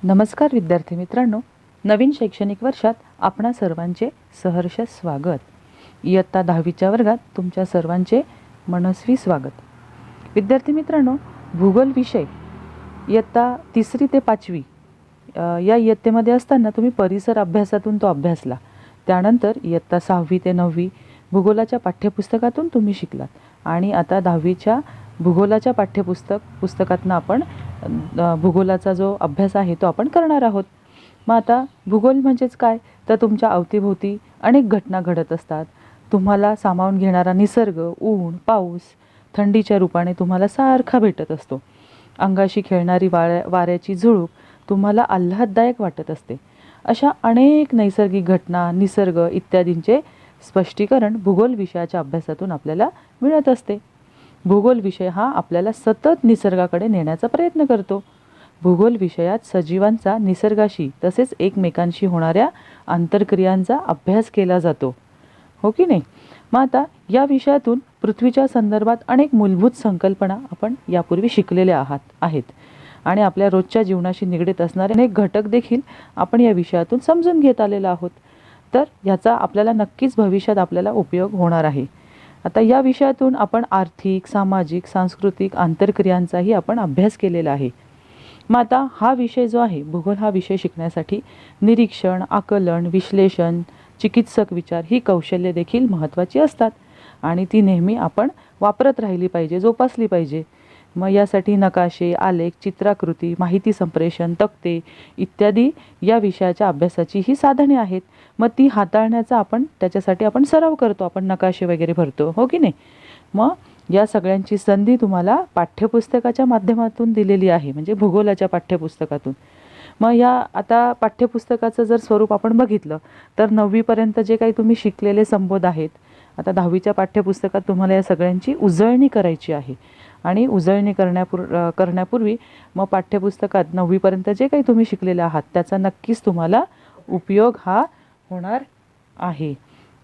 नमस्कार विद्यार्थी मित्रांनो, नवीन शैक्षणिक वर्षात आपणा सर्वांचे सहर्ष स्वागत। इयत्ता 10वीच्या वर्गात तुमच्या सर्वांचे मनस्वी स्वागत। विद्यार्थी मित्रांनो, भूगोल विषय इयत्ता 3री ते 5वी या इयत्तेमध्ये असताना तुम्ही परिसर अभ्यासातून तो अभ्यासला। त्यानंतर इयत्ता 6वी ते 9वी भूगोलाच्या पाठ्यपुस्तकातून तुम्ही शिकलात आणि आता 10वीच्या भूगोलाच्या पुस्तकातून आपण भूगोलाचा जो अभ्यास आहे तो आपण करणार आहोत। मग आता भूगोल म्हणजेच काय, तर तुमच्या अवतीभोवती अनेक घटना घडत असतात। तुम्हाला सामावून घेणारा निसर्ग, ऊन, पाऊस, थंडीच्या रूपाने तुम्हाला सारखा भेटत असतो। अंगाशी खेळणारी वाऱ्याची झुळूक तुम्हाला आल्हाददायक वाटत असते। अशा अनेक नैसर्गिक घटना, निसर्ग इत्यादींचे स्पष्टीकरण भूगोल विषयाच्या अभ्यासातून आपल्याला मिळत असते। भूगोल विषय हा आपल्याला सतत निसर्गाकडे नेण्याचा प्रयत्न करतो। भूगोल विषयात सजीवांचा निसर्गाशी तसेच एकमेकांशी होणाऱ्या आंतरक्रियांचा अभ्यास केला जातो, हो की नाही। मग आता या विषयातून पृथ्वीच्या संदर्भात अनेक मूलभूत संकल्पना आपण यापूर्वी शिकलेल्या आहेत आणि आपल्या रोजच्या जीवनाशी निगडीत असणारे अनेक घटक देखील आपण या विषयातून समजून घेत आलेलो आहोत। तर याचा आपल्याला नक्कीच भविष्यात आपल्याला उपयोग होणार आहे। आता या विषयातून आपण आर्थिक, सामाजिक, सांस्कृतिक आंतरक्रियांचाही आपण अभ्यास केलेला आहे। मग आता हा विषय जो आहे भूगोल, हा विषय शिकण्यासाठी निरीक्षण, आकलन, विश्लेषण, चिकित्सक विचार ही कौशल्ये देखील महत्त्वाची असतात आणि ती नेहमी आपण वापरत राहिली पाहिजे, जोपासली पाहिजे। मग यासाठी नकाशे, आलेख, चित्राकृती, माहिती संप्रेषण, तक्ते इत्यादी या विषयाच्या अभ्यासाची ही साधने आहेत। मग ती हाताळण्याचा त्याच्यासाठी आपण सराव करतो, आपण नकाशे वगैरे भरतो, हो की नाही। मग या सगळ्यांची संधी तुम्हाला पाठ्यपुस्तकाच्या माध्यमातून दिलेली आहे, म्हणजे भूगोलाच्या पाठ्यपुस्तकातून। मग या आता पाठ्यपुस्तकाचं जर स्वरूप आपण बघितलं तर 9वीपर्यंत जे काही तुम्ही शिकलेले संबोध आहेत, आता 10वीच्या पाठ्यपुस्तकात तुम्हाला या सगळ्यांची उजळणी करायची आहे आणि उजळणी करण्यापूर्वी मग पाठ्यपुस्तकात 9वीपर्यंत जे काही तुम्ही शिकलेले आहात त्याचा नक्कीच तुम्हाला उपयोग हा होणार आहे।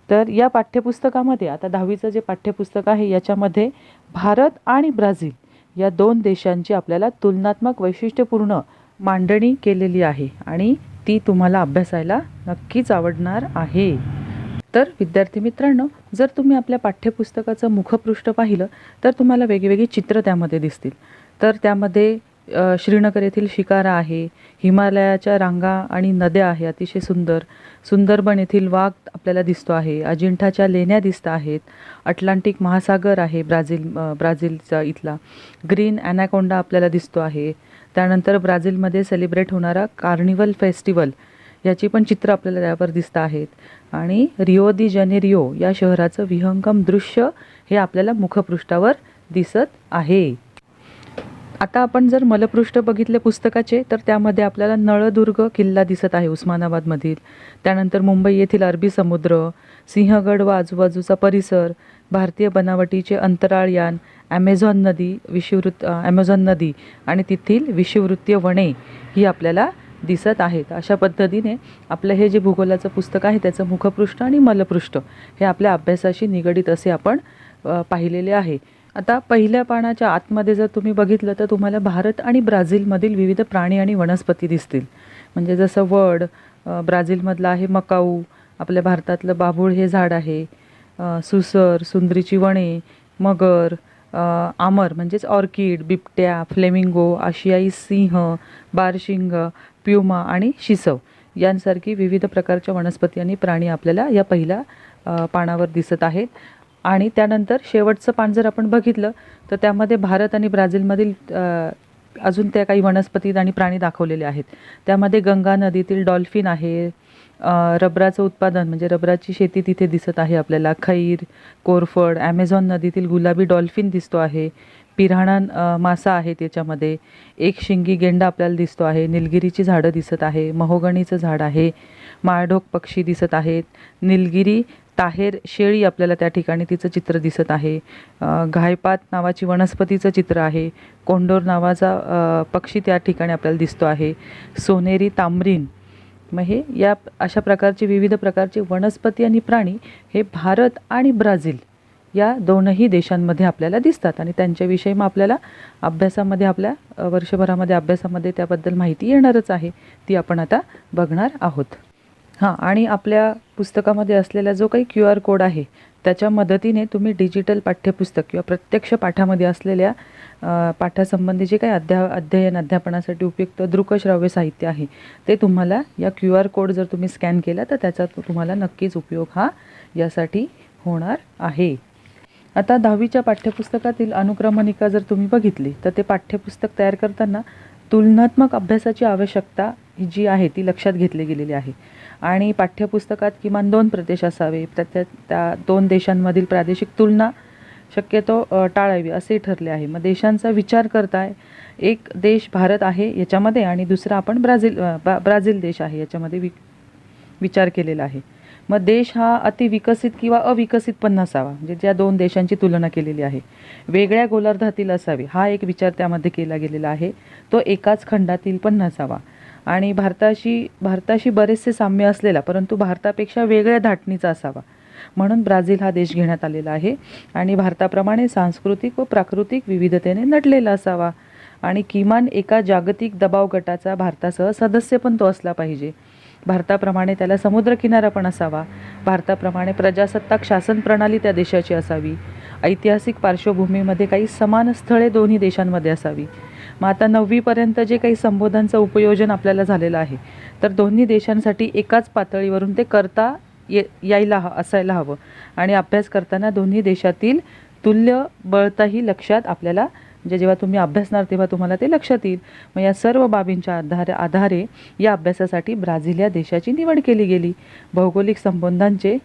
तर या पाठ्यपुस्तकामध्ये आता 10वीचं जे पाठ्यपुस्तक आहे याच्यामध्ये भारत आणि ब्राझील या दोन देशांची आपल्याला तुलनात्मक वैशिष्ट्यपूर्ण मांडणी केलेली आहे आणि ती तुम्हाला अभ्यासायला नक्कीच आवडणार आहे। तर विद्यार्थी मित्रांनो, जर तुम्ही आपल्या पाठ्यपुस्तकाचं मुखपृष्ठ पाहिलं तर तुम्हाला वेगवेगळी चित्र त्यामध्ये दिसतील। तर त्यामध्ये श्रीनगर येथील शिकारा आहे, हिमालयाच्या रांगा आणि नद्या आहे अतिशय सुंदर, सुंदरबन येथील वाघ आपल्याला दिसतो आहे, अजिंठाच्या लेण्या दिसत आहेत, अटलांटिक महासागर आहे ब्राझीलचा इथला, ग्रीन ॲनाकोंडा आपल्याला दिसतो आहे। त्यानंतर ब्राझीलमध्ये सेलिब्रेट होणारा कार्निवल फेस्टिवल याची पण चित्र आपल्याला त्यावर दिसत आहेत आणि रिओ दी जानेरिओ या शहराचं विहंगम दृश्य हे आपल्याला मुखपृष्ठावर दिसत आहे। आता आपण जर मलपृष्ठ बघितले पुस्तकाचे तर त्यामध्ये आपल्याला नळदुर्ग किल्ला दिसत आहे उस्मानाबादमधील, त्यानंतर मुंबई येथील अरबी समुद्र, सिंहगड व आजूबाजूचा परिसर, भारतीय बनावटीचे अंतराळयान, ॲमेझॉन नदी आणि तेथील विषुववृत्तीय वने ही आपल्याला दिसत आहेत। अशा पद्धतीने आपलं हे जे भूगोलाचं पुस्तक आहे त्याचं मुखपृष्ठ आणि मलपृष्ठ हे आपल्या अभ्यासाशी निगडीत असे आपण पाहिलेले आहे। आता पहिल्या पानाच्या आतमध्ये जर तुम्ही बघितलं तर तुम्हाला भारत आणि ब्राझीलमधील विविध प्राणी आणि वनस्पती दिसतील, म्हणजे जसं वड ब्राझीलमधलं आहे, मकाऊ आपल्या भारतातलं बाभूळ हे झाड आहे, सुसर, सुंदरीची वने, मगर, आमर म्हणजेच ऑर्किड, बिबट्या, फ्लेमिंगो, आशियाई सिंह, बारशिंग, प्युमा आणि शिसव यांसारखी विविध प्रकारच्या वनस्पती आणि प्राणी आपल्याला या पहिल्या पानावर दिसत आहेत। आणि त्यानंतर शेवटचं पान जर आपण बघितलं तर त्यामध्ये भारत आणि ब्राझीलमधील अजून त्या काही वनस्पती आणि प्राणी दाखवलेले आहेत। त्यामध्ये गंगा नदीतील डॉल्फिन आहे, रबराचं उत्पादन म्हणजे रबराची शेती तिथे दिसत आहे आपल्याला, खैर, कोरफड, ॲमेझॉन नदीतील गुलाबी डॉल्फिन दिसतो आहे, पिराणा मासा आहे त्याच्यामध्ये, एक शिंगी गेंडा आपल्याला दिसतो आहे, निलगिरीची झाडं दिसत आहे, महोगणीचं झाड आहे, माळढोक पक्षी दिसत आहेत, निलगिरी ताहेर शेळी आपल्याला त्या ठिकाणी तिचं चित्र दिसत आहे, घायपात नावाची वनस्पतीचं चित्र आहे, कोंडोर नावाचा पक्षी त्या ठिकाणी आपल्याला दिसतो आहे, सोनेरी तांबरीन। मग हे अशा प्रकारचे विविध प्रकारचे वनस्पती आणि प्राणी हे भारत आणि ब्राझील या दोनही देशांमध्ये आपल्याला दिसतात आणि त्यांच्याविषयी मग आपल्याला अभ्यासामध्ये आपल्या वर्षभरामध्ये अभ्यासामध्ये त्याबद्दल माहिती येणारच आहे, ती आपण आता बघणार आहोत. हां, आणि आपल्या पुस्तकामध्ये असलेला जो काही QR कोड आहे त्याच्या मदतीने तुम्ही डिजिटल पाठ्यपुस्तक किंवा प्रत्यक्ष पाठामध्ये असलेल्या पाठासंबंधी जे काही अध्यापनासाठी उपयुक्त दृकश्राव्य साहित्य आहे ते तुम्हाला या QR कोड जर तुम्ही स्कॅन केला तर त्याचा तुम्हाला नक्कीच उपयोग हा यासाठी होणार आहे. आता 10वीच्या पाठ्यपुस्तकातील अनुक्रमणिका जर तुम्ही बघितली तर ते पाठ्यपुस्तक तयार करताना तुलनात्मक अभ्यासाची आवश्यकता जी आहे ती लक्षात घेतली गेलेली आहे आणि पाठ्यपुस्तकात किमान 2 प्रदेश असावे, त्या 2 देशांमधील प्रादेशिक तुलना शक्यतो टाळावी असे ठरले आहे. मग देशांचा विचार करताय, एक देश भारत आहे याच्यामध्ये आणि दुसरा आपण ब्राझील देश आहे याच्यामध्ये विचार केलेला आहे. मग देश हा अतिविकसित किंवा अविकसित पण नसावा, म्हणजे ज्या 2 देशांची तुलना केलेली आहे. वेगळ्या गोलार्धातील असावे हा एक विचार त्यामध्ये केला गेलेला आहे. तो एकाच खंडातील पण नसावा आणि भारताशी बरेचसे साम्य असलेला परंतु भारतापेक्षा वेगळ्या धाटणीचा असावा, म्हणून ब्राझील हा देश घेण्यात आलेला आहे. आणि भारताप्रमाणे सांस्कृतिक व प्राकृतिक विविधतेने नटलेला असावा आणि किमान एका जागतिक दबाव गटाचा भारतासह सदस्य पण तो असला पाहिजे. भारताप्रमाणे त्याला समुद्रकिनारा पण असावा. भारताप्रमाणे प्रजासत्ताक शासन प्रणाली त्या देशाची असावी. ऐतिहासिक पार्श्वभूमीमध्ये काही समान स्थळे दोन्ही देशांमध्ये असावी. मग आता 9वीपर्यंत जे काही संबोधनचं उपयोजन आपल्याला झालेलं आहे तर दोन्ही देशांसाठी एकाच पातळीवरून ते करता असायला हवं आणि अभ्यास करताना दोन्ही देशातील तुल्य बळताही लक्षात आपल्याला, म्हणजे जेव्हा तुम्ही अभ्यासणार तेव्हा तुम्हाला ते लक्षात येईल. मग या सर्व बाबींच्या आधारे या अभ्यासासाठी ब्राझील या देशाची निवड केली गेली. भौगोलिक संबंधांचे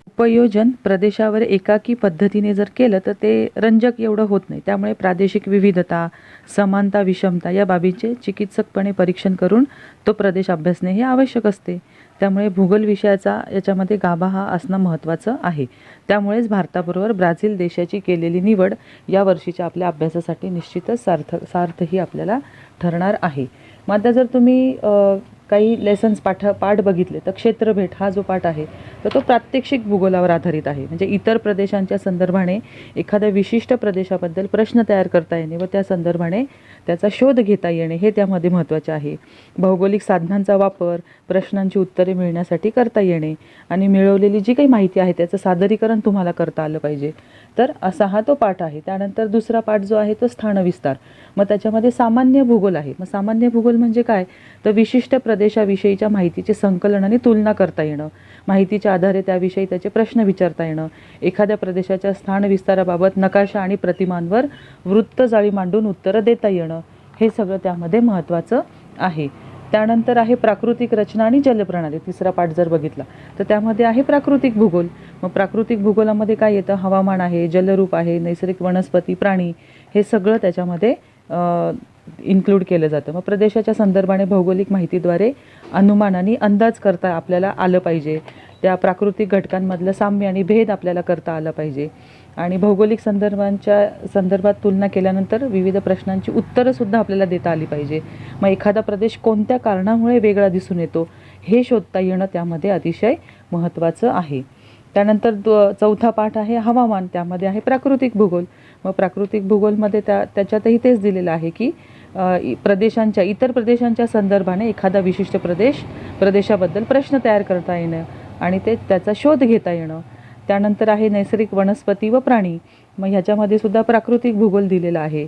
उपयोजन प्रदेशावर एकाकी पद्धतीने जर केलं तर ते रंजक एवढं होत नाही. त्यामुळे प्रादेशिक विविधता, समानता, विषमता या बाबींचे चिकित्सकपणे परीक्षण करून तो प्रदेश अभ्यासणे हे आवश्यक असते. त्यामुळे भूगोल विषयाचा याच्यामध्ये गाभा हा असणं महत्त्वाचं आहे. त्यामुळेच भारताबरोबर ब्राझील देशाची केलेली निवड या वर्षीच्या आपल्या अभ्यासासाठी निश्चितच सार्थही आपल्याला ठरणार आहे. मग आता जर तुम्ही काही लेसन्स पाठ बघितले तर क्षेत्रभेट हा जो पाठ आहे तर तो प्रात्यक्षिक भूगोलावर आधारित आहे. म्हणजे इतर प्रदेशांच्या संदर्भाने एखाद्या विशिष्ट प्रदेशाबद्दल प्रश्न तयार करता येणे व त्या संदर्भाने त्याचा शोध घेता येणे हे त्यामध्ये महत्त्वाचे आहे. भौगोलिक साधनांचा वापर प्रश्नांची उत्तरे मिळण्यासाठी करता येणे आणि मिळवलेली जी काही माहिती आहे त्याचं सादरीकरण तुम्हाला करता आलं पाहिजे. तर असा हा तो पाठ आहे. त्यानंतर दुसरा पाठ जो आहे तो स्थानविस्तार. मग त्याच्यामध्ये सामान्य भूगोल आहे. मग सामान्य भूगोल म्हणजे काय, तर विशिष्ट प्रदेशाविषयीच्या माहितीचे संकलन आणि तुलना करता येणं, माहितीच्या आधारे त्याविषयी त्याचे प्रश्न विचारता येणं, एखाद्या प्रदेशाच्या स्थान विस्ताराबाबत नकाशा आणि प्रतिमांवर वृत्तजाळी मांडून उत्तरं देता येणं, हे सगळं त्यामध्ये महत्त्वाचं आहे. त्यानंतर आहे प्राकृतिक रचना आणि जलप्रणाली. तिसरा पाठ जर बघितला तर त्यामध्ये आहे प्राकृतिक भूगोल. मग प्राकृतिक भूगोलामध्ये काय येतं, हवामान आहे, जलरूप आहे, नैसर्गिक वनस्पती, प्राणी, हे सगळं त्याच्यामध्ये इन्क्लूड केलं जातं. मग प्रदेशाच्या संदर्भाने भौगोलिक माहितीद्वारे अनुमानाने अंदाज करता आपल्याला आलं पाहिजे. त्या प्राकृतिक घटकांमधलं साम्य आणि भेद आपल्याला करता आलं पाहिजे आणि भौगोलिक संदर्भात तुलना केल्यानंतर विविध प्रश्नांची उत्तरंसुद्धा आपल्याला देता आली पाहिजे. मग एखादा प्रदेश कोणत्या कारणामुळे वेगळा दिसून येतो हे शोधता येणं त्यामध्ये अतिशय महत्त्वाचं आहे. त्यानंतर चौथा पाठ आहे हवामान. त्यामध्ये आहे प्राकृतिक भूगोल. मग प्राकृतिक भूगोलमध्ये त्याच्यातही तेच दिलेलं आहे की इतर प्रदेशांच्या संदर्भाने एखादा विशिष्ट प्रदेशाबद्दल प्रश्न तयार करता येणं आणि त्याचा शोध घेता येणं. त्यानंतर आहे नैसर्गिक वनस्पती व प्राणी. मग ह्याच्यामध्ये सुद्धा प्राकृतिक भूगोल दिलेला आहे.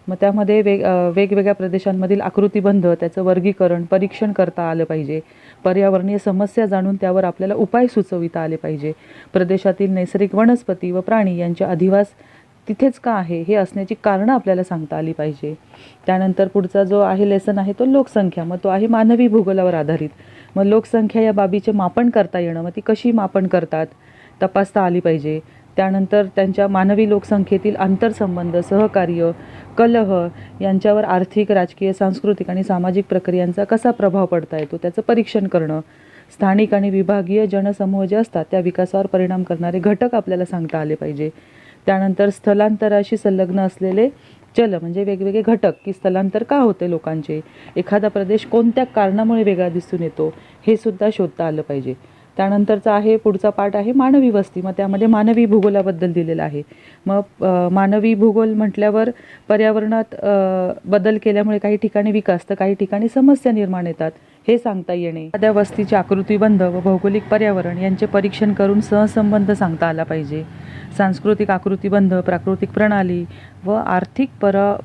मग त्यामध्ये वेगवेगळ्या प्रदेशांमधील आकृतिबंध, त्याचं वर्गीकरण, परीक्षण करता आलं पाहिजे. पर्यावरणीय समस्या जाणून त्यावर आपल्याला उपाय सुचविता आले पाहिजे. प्रदेशातील नैसर्गिक वनस्पती व प्राणी यांचे अधिवास तिथेच का आहे हे असण्याची कारणं आपल्याला सांगता आली पाहिजे. त्यानंतर पुढचा जो आहे लेसन आहे तो लोकसंख्या. मग तो आहे मानवी भूगोलावर आधारित. मग लोकसंख्या या बाबीचे मापन करता येणं, मग ती कशी मापन करतात तपासता आली पाहिजे. त्यानंतर त्यांच्या मानवी लोकसंख्येतील आंतरसंबंध, सहकार्य, कलह यांच्यावर आर्थिक, राजकीय, सांस्कृतिक आणि सामाजिक प्रक्रियांचा कसा प्रभाव पडता येतो त्याचं परीक्षण करणं. स्थानिक आणि विभागीय जनसमूह जे असतात त्या विकासावर परिणाम करणारे घटक आपल्याला सांगता आले पाहिजे. त्यानंतर स्थलांतराशी संलग्न असलेले चल म्हणजे वेगवेगळे घटक की स्थलांतर का होते लोकांचे, एखादा प्रदेश कोणत्या कारणामुळे वेगळा दिसून येतो हे सुद्धा शोधता आलं पाहिजे. त्यानंतरचा आहे पुढचा पाठ आहे मानवी वस्ती. मग त्यामध्ये मानवी भूगोलाबद्दल दिलेलं आहे. मग मानवी भूगोल म्हटल्यावर पर्यावरणात बदल केल्यामुळे काही ठिकाणी विकास तर काही ठिकाणी समस्या निर्माण येतात हे सांगता येणे. एखाद्या वस्तीचे आकृतिबंध व भौगोलिक पर्यावरण यांचे परीक्षण करून सहसंबंध सांगता आला पाहिजे. सांस्कृतिक आकृतिबंध, प्राकृतिक प्रणाली व आर्थिक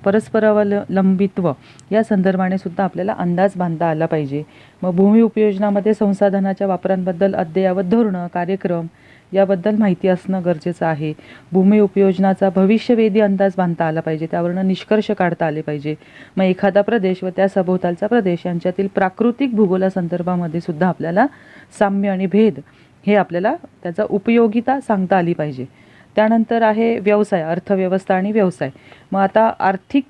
परस्परावलंबित्व या संदर्भाने सुद्धा आपल्याला अंदाज बांधता आला पाहिजे. मग भूमी उपयोजनामध्ये संसाधनाच्या वापरांबद्दल अद्ययावत धोरणं, कार्यक्रम याबद्दल माहिती असणं गरजेचं आहे. भूमी उपयोजनाचा भविष्यवेधी अंदाज बांधता आला पाहिजे, त्यावरनं निष्कर्ष काढता आले पाहिजे. मग एखादा प्रदेश व त्या सभोवतालचा प्रदेश यांच्यातील प्राकृतिक भूगोलासंदर्भामध्ये सुद्धा आपल्याला साम्य आणि भेद हे आपल्याला त्याचा उपयोगिता सांगता आली पाहिजे. त्यानंतर आहे व्यवसाय, अर्थव्यवस्था आणि व्यवसाय. मग आता आर्थिक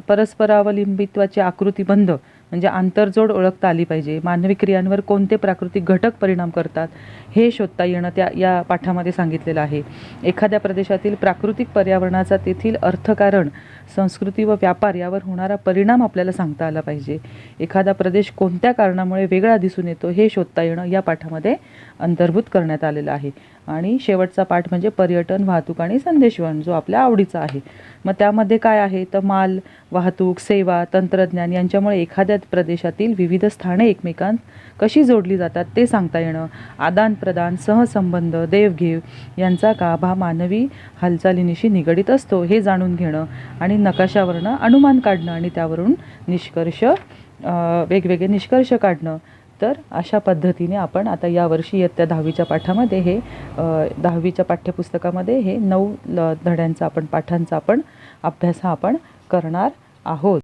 परस्परावलंबित्वाचे आकृतिबंध म्हणजे आंतरजोड ओळखता आली पाहिजे. मानवी क्रियांवर कोणते प्राकृतिक घटक परिणाम करतात हे शोधता येणं या पाठामध्ये सांगितलेलं आहे. एखाद्या प्रदेशातील प्राकृतिक पर्यावरणाचा तेथील अर्थकारण, संस्कृती व व्यापार यावर होणारा परिणाम आपल्याला सांगता आला पाहिजे. एखादा प्रदेश कोणत्या कारणामुळे वेगळा दिसून येतो हे शोधता येणं या पाठामध्ये अंतर्भूत करण्यात आलेलं आहे. आणि शेवटचा पाठ म्हणजे पर्यटन, वाहतूक आणि संदेशवहन जो आपल्या आवडीचा आहे. मग त्यामध्ये काय आहे तर माल वाहतूक, सेवा, तंत्रज्ञान यांच्यामुळे एखाद्या प्रदेशातील विविध स्थाने एकमेकांत कशी जोडली जातात ते सांगता येणं. आदानप्रदान, सहसंबंध, देवघेव यांचा गाभा मानवी हालचालींशी निगडीत असतो हे जाणून घेणं आणि नकाशावरनं अनुमान काढणं आणि त्यावरून वेगवेगळे निष्कर्ष काढणं. तर अशा पद्धतीने आपण आता यावर्षी इयत्ता 10वीच्या पाठामध्ये 10वीच्या पाठ्यपुस्तकामध्ये हे 9 धड्यांचा पाठांचा अभ्यास आपण करणार आहोत.